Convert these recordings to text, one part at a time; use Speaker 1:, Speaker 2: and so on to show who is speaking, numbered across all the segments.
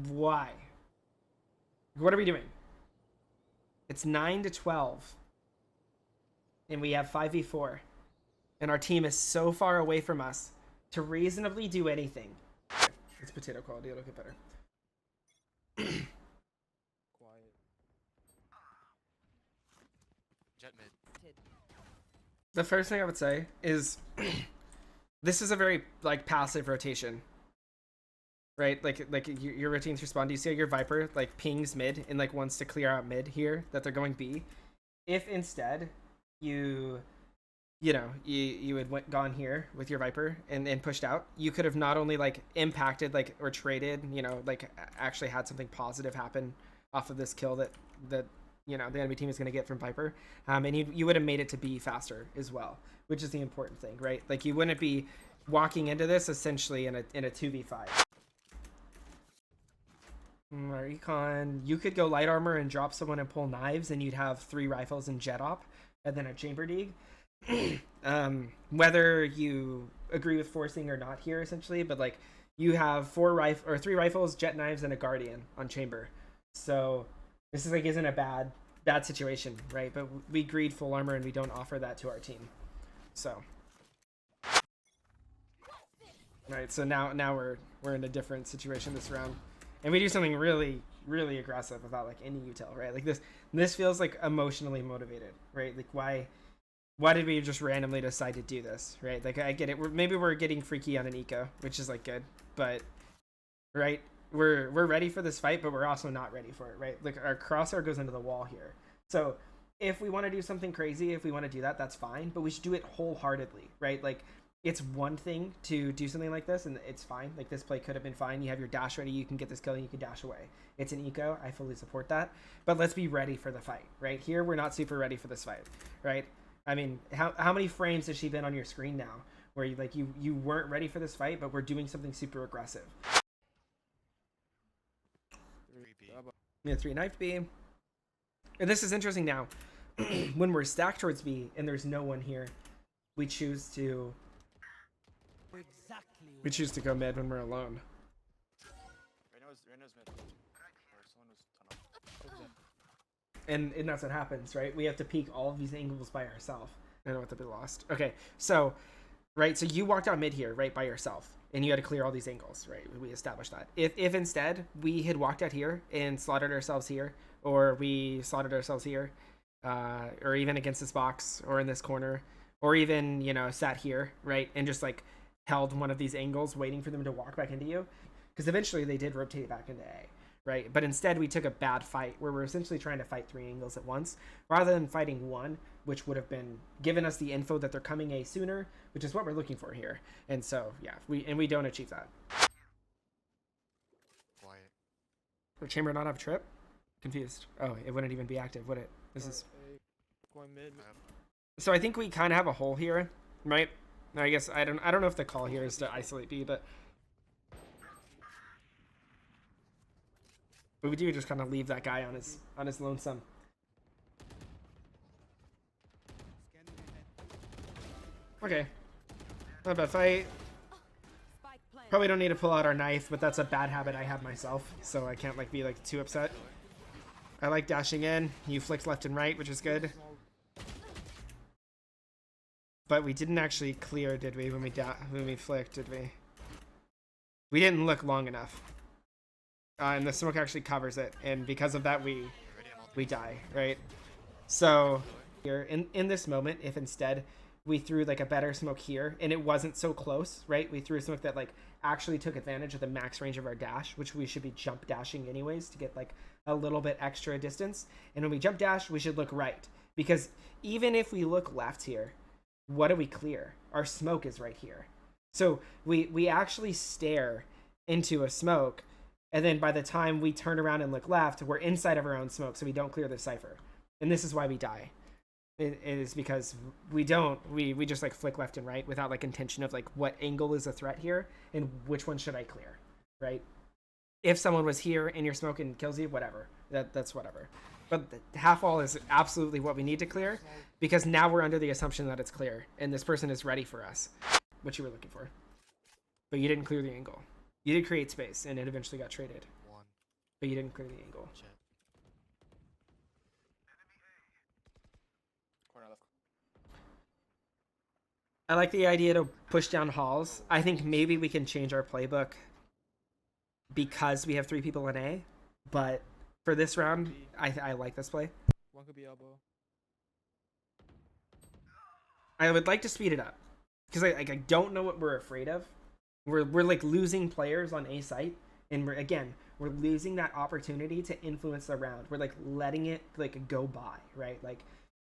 Speaker 1: Why? What are we doing? It's 9 to 12. And we have 5v4. And our team is so far away from us to reasonably do anything. It's potato quality, it'll get better.
Speaker 2: Quiet. Jet mid.
Speaker 1: The first thing I would say is this is a very like passive rotation. Right? Like your routine to respond. Do you see how your Viper like pings mid and like wants to clear out mid here that they're going B? If instead you had gone here with your Viper and pushed out, you could have not only like impacted like or traded, like actually had something positive happen off of this kill that the enemy team is going to get from Viper, and you would have made it to B faster as well, which is the important thing, right? Like you wouldn't be walking into this essentially in a 2v5. Recon, you could go light armor and drop someone and pull knives, and you'd have 3 rifles and jet op, and then a chamber dig. Whether you agree with forcing or not here, essentially, but like you have 3 rifles, jet knives, and a guardian on chamber. So this is like isn't a bad situation, right? But we greed full armor and we don't offer that to our team. So right, so now we're in a different situation this round. And we do something really, really aggressive without like any util, right? Like this feels like emotionally motivated, right? Like why did we just randomly decide to do this, right? Like I get it. Maybe we're getting freaky on an eco, which is like good, but right, we're ready for this fight, but we're also not ready for it, right? Like our crosshair goes into the wall here. So if we want to do something crazy, if we want to do that, that's fine, but we should do it wholeheartedly, right? Like it's one thing to do something like this and it's fine. Like this play could have been fine. You have your dash ready, you can get this kill and you can dash away. It's an eco, I fully support that, but let's be ready for the fight, right? Here we're not super ready for this fight, right? I mean, how many frames has she been on your screen now where you weren't ready for this fight, but we're doing something super aggressive?
Speaker 2: 3B.
Speaker 1: Yeah, 3 knife B. And this is interesting now. When we're stacked towards B and there's no one here, we choose to go mid when we're alone.
Speaker 2: Reno's mid. Or someone was tunnel.
Speaker 1: And that's what happens, right? We have to peek all of these angles by ourselves. I know what to be lost. Okay, so right, so you walked out mid here, right, by yourself, and you had to clear all these angles, right? We established that. If instead we had walked out here and slaughtered ourselves here, or we slaughtered ourselves here, or even against this box, or in this corner, or even sat here, right, and just like held one of these angles, waiting for them to walk back into you, because eventually they did rotate back into A. Right, but instead we took a bad fight where we're essentially trying to fight 3 angles at once rather than fighting one, which would have been given us the info that they're coming A sooner, which is what we're looking for here. And so yeah, we don't achieve that.
Speaker 2: Quiet.
Speaker 1: Would chamber not have a trip? Confused. Oh, it wouldn't even be active, would it? This is
Speaker 3: Going mid.
Speaker 1: so I think we kind of have a hole here, right? I guess I don't know if the call here is to isolate B, but we do just kind of leave that guy on his lonesome. Okay, not a bad fight. Probably don't need to pull out our knife, but that's a bad habit I have myself, so I can't like be like too upset. I like dashing in. You flicked left and right, which is good. But we didn't actually clear, did we? When we flicked, did we? We didn't look long enough. And the smoke actually covers it, and because of that we die, right? So here in this moment, if instead we threw like a better smoke here and it wasn't so close, right? We threw a smoke that like actually took advantage of the max range of our dash, which we should be jump dashing anyways to get like a little bit extra distance. And when we jump dash, we should look right, because even if we look left here, what do we clear? Our smoke is right here. So we actually stare into a smoke, and then by the time we turn around and look left, we're inside of our own smoke, so we don't clear the cipher. And this is why we die. It is because we just like flick left and right without like intention of like what angle is a threat here and which one should I clear, right? If someone was here and your smoke and kills you, whatever. That's whatever. But half wall is absolutely what we need to clear, because now we're under the assumption that it's clear and this person is ready for us, what you were looking for. But you didn't clear the angle. You did create space, and it eventually got traded.
Speaker 2: One.
Speaker 1: but you didn't clear the angle.
Speaker 2: Jet. Corner left.
Speaker 1: I like the idea to push down halls. I think maybe we can change our playbook because we have 3 people in A, but for this round, I like this play.
Speaker 2: One could be elbow.
Speaker 1: I would like to speed it up because I don't know what we're afraid of. We're like losing players on A site, and we're losing that opportunity to influence the round. We're like letting it like go by, right? Like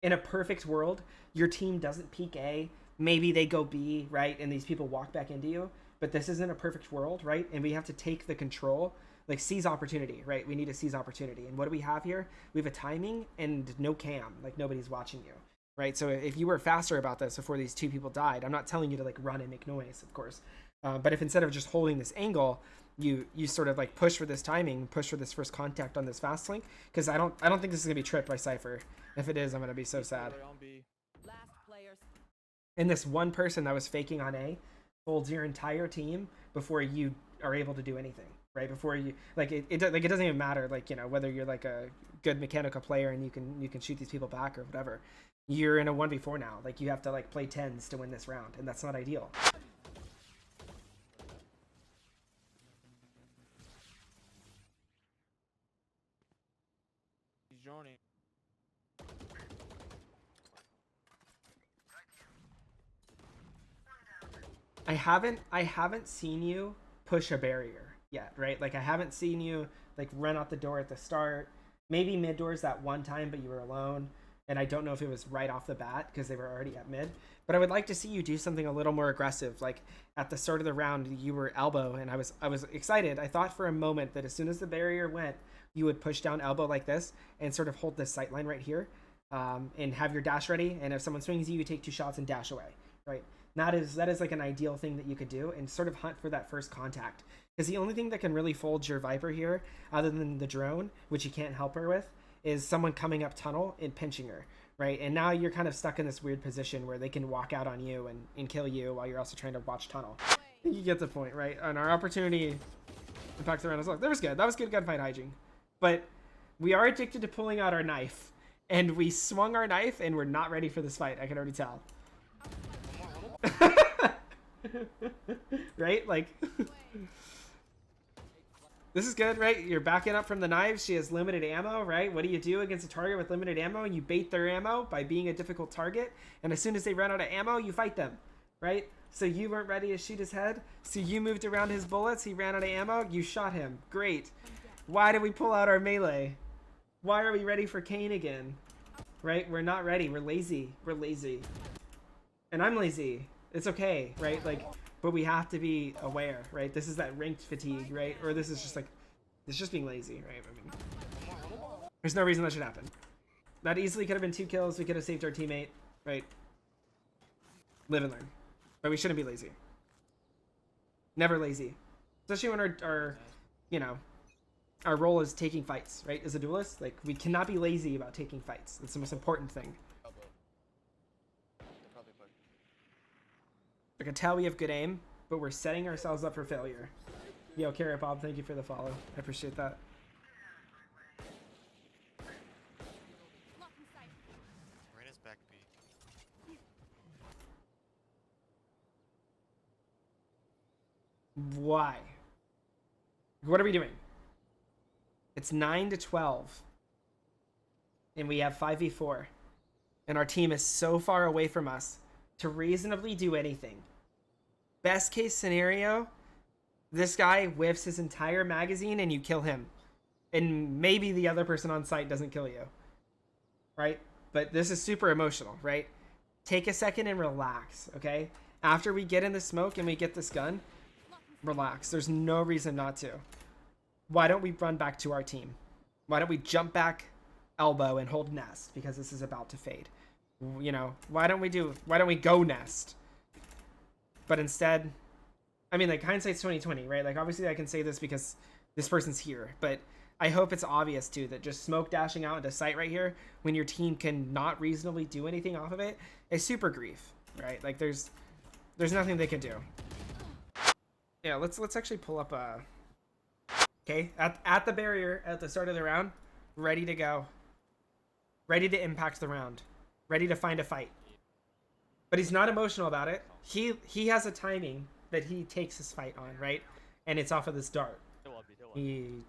Speaker 1: in a perfect world, your team doesn't peak A, maybe they go B, right? And these people walk back into you. But this isn't a perfect world, right? And we have to take the control, like seize opportunity, right? We need to seize opportunity. And what do we have here? We have a timing and no cam, like nobody's watching you, right? So if you were faster about this before these 2 people died, I'm not telling you to like run and make noise, of course. But if instead of just holding this angle, you sort of like push for this timing, push for this first contact on this fast link, because I don't think this is gonna be tripped by Cypher. If it is, I'm gonna be so sad. And this one person that was faking on A holds your entire team before you are able to do anything, right? Before you like it doesn't even matter, like, you know, whether you're like a good mechanical player and you can shoot these people back or whatever. You're in a 1v4 now. Like you have to like play 10s to win this round, and that's not ideal.
Speaker 2: He's joining.
Speaker 1: I haven't seen you push a barrier yet, right? Like I haven't seen you like run out the door at the start. Maybe mid doors that one time, but you were alone. And I don't know if it was right off the bat because they were already at mid. But I would like to see you do something a little more aggressive. Like at the start of the round, you were elbow, and I was excited. I thought for a moment that as soon as the barrier went, you would push down elbow like this and sort of hold this sight line right here, and have your dash ready. And if someone swings you, you take 2 shots and dash away, right? That is like an ideal thing that you could do, and sort of hunt for that first contact. Because the only thing that can really fold your Viper here, other than the drone, which you can't help her with, is someone coming up tunnel and pinching her, right? And now you're kind of stuck in this weird position where they can walk out on you and kill you while you're also trying to watch tunnel. You get the point, right? And our opportunity impact the round as well. That was good. That was good gunfight hygiene. But we are addicted to pulling out our knife, and we swung our knife, and we're not ready for this fight. I can already tell. Right? Like this is good, right? You're backing up from the knives. She has limited ammo, right? What do you do against a target with limited ammo? You bait their ammo by being a difficult target, and as soon as they run out of ammo, you fight them, right? So you weren't ready to shoot his head, so you moved around his bullets. He ran out of ammo, you shot him. Great. Why did we pull out our melee? Why are we ready for Kane again? Right? We're not ready. We're lazy. We're lazy. And I'm lazy. It's okay, right? Like, but we have to be aware, right? This is that ranked fatigue, right? Or this is just like, it's just being lazy, right? I mean, there's no reason that should happen. That easily could have been 2 kills. We could have saved our teammate, right? Live and learn. But we shouldn't be lazy. Never lazy. Especially when our you know, our role is taking fights, right? As a duelist, like, we cannot be lazy about taking fights. It's the most important thing. I can tell we have good aim, but we're setting ourselves up for failure. Yo, Carrot Bob, thank you for the follow. I appreciate that.
Speaker 2: Readiness back B.
Speaker 1: Why? What are we doing? It's 9-12. And we have 5v4. And our team is so far away from us to reasonably do anything. Best case scenario, this guy whiffs his entire magazine and you kill him. And maybe the other person on site doesn't kill you. Right? But this is super emotional, right? Take a second and relax, okay? After we get in the smoke and we get this gun, relax. There's no reason not to. Why don't we run back to our team? Why don't we jump back elbow and hold nest? Because this is about to fade. You know, why don't we go nest? But instead, I mean, like, hindsight's 20/20, right? Like, obviously I can say this because this person's here, but I hope it's obvious too that just smoke dashing out into sight right here when your team can not reasonably do anything off of it is super grief, right? Like, there's nothing they can do. Yeah, let's actually pull up Okay, at the barrier at the start of the round, ready to go. Ready to impact the round. Ready to find a fight. But he's not emotional about it. He has a timing that he takes his fight on, right? And it's off of this dart. And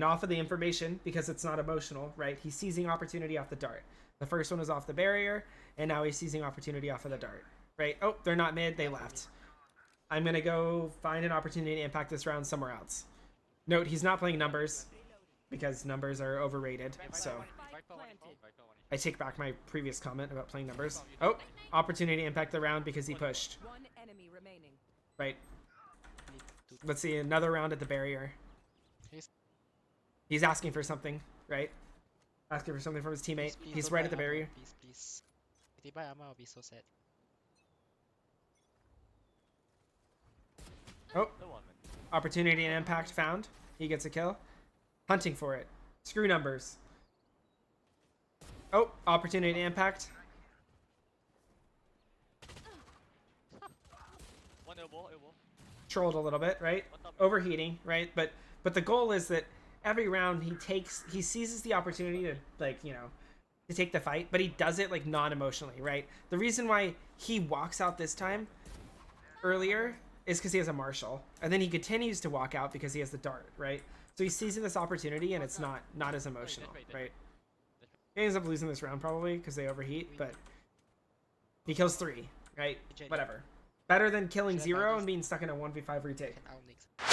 Speaker 1: off of the information, because it's not emotional, right? He's seizing opportunity off the dart. The first one was off the barrier, and now he's seizing opportunity off of the dart, right? Oh, they're not mid, they left. I'm going to go find an opportunity to impact this round somewhere else. Note, he's not playing numbers, because numbers are overrated, so I take back my previous comment about playing numbers. Oh, opportunity to impact the round because he pushed. Right. Let's see, another round at the barrier. He's asking for something, right? Asking for something from his teammate. He's right at the barrier.
Speaker 3: Please. If they buy ammo, I'll be so sad.
Speaker 1: Oh. Opportunity and impact found. He gets a kill. Hunting for it. Screw numbers. Oh, opportunity to impact.
Speaker 2: One elbow.
Speaker 1: Trolled a little bit, right? Overheating, right? But the goal is that every round he seizes the opportunity to, like, you know, to take the fight, but he does it like non-emotionally, right? The reason why he walks out this time earlier is because he has a marshal, and then he continues to walk out because he has the dart, right? So he's seizing this opportunity, and it's not as emotional, right? He ends up losing this round probably because they overheat, but he kills 3, right? Whatever. Better than killing 0 and being stuck in a 1v5 retake.